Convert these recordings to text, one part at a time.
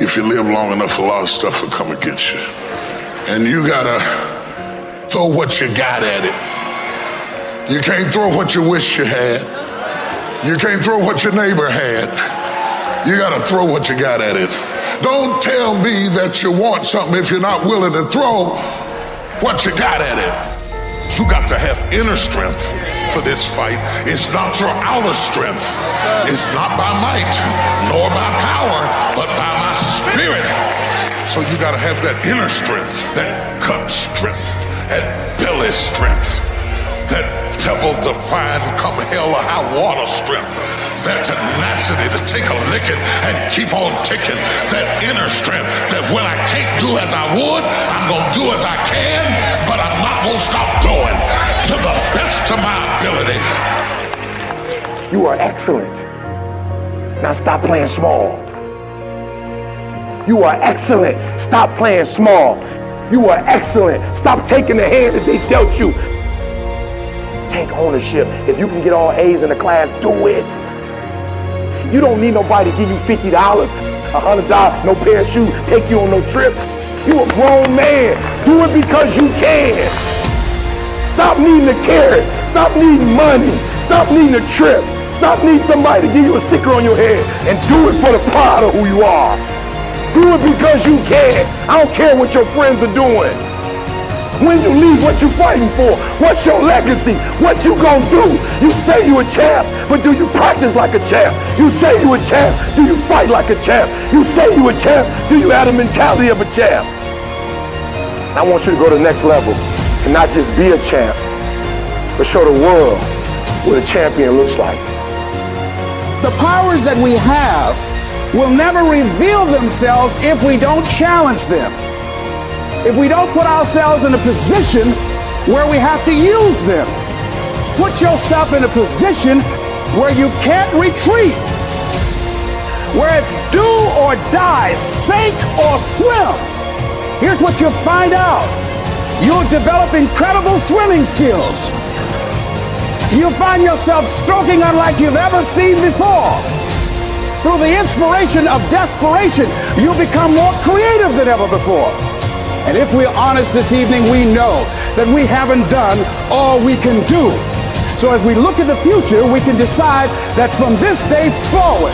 if you live long enough, a lot of stuff will come against you. And you gotta throw what you got at it. You can't throw what you wish you had. You can't throw what your neighbor had. You gotta throw what you got at it. Don't tell me that you want something if you're not willing to throw what you got at it. You got to have inner strength for this fight. It's not your outer strength. It's not by might nor by power, but by my spirit. So you got to have that inner strength, that gut strength, that belly strength, that devil-defying come hell or high water strength, that tenacity to take a licking and keep on ticking, that inner strength that when I can't do as I would, I'm going to do as I can, but I'm not going to stop doing to the best of my ability. You are excellent. Now stop playing small. You are excellent. Stop playing small. You are excellent. Stop taking the hand that they dealt you. Take ownership. If you can get all A's in the class, do it. You don't need nobody to give you $50, $100, no pair of shoes, take you on no trip. You a grown man. Do it because you can. Stop needing a carrot. Stop needing money. Stop needing a trip. Stop needing somebody to give you a sticker on your head and do it for the pride of who you are. Do it because you can. I don't care what your friends are doing. When you leave, what you fighting for? What's your legacy? What you gonna do? You say you a champ, but do you practice like a champ? You say you a champ, do you fight like a champ? You say you a champ, do you have the mentality of a champ? I want you to go to the next level and not just be a champ, but show the world what a champion looks like. The powers that we have will never reveal themselves if we don't challenge them. If we don't put ourselves in a position where we have to use them. Put yourself in a position where you can't retreat, where it's do or die, sink or swim. Here's what you'll find out. You'll develop incredible swimming skills. You'll find yourself stroking unlike you've ever seen before. Through the inspiration of desperation, you'll become more creative than ever before. And if we're honest this evening, we know that we haven't done all we can do. So as we look at the future, we can decide that from this day forward,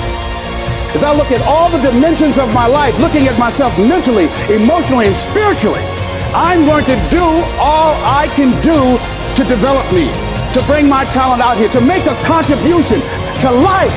as I look at all the dimensions of my life, looking at myself mentally, emotionally, and spiritually, I'm going to do all I can do to develop me, to bring my talent out here, to make a contribution to life.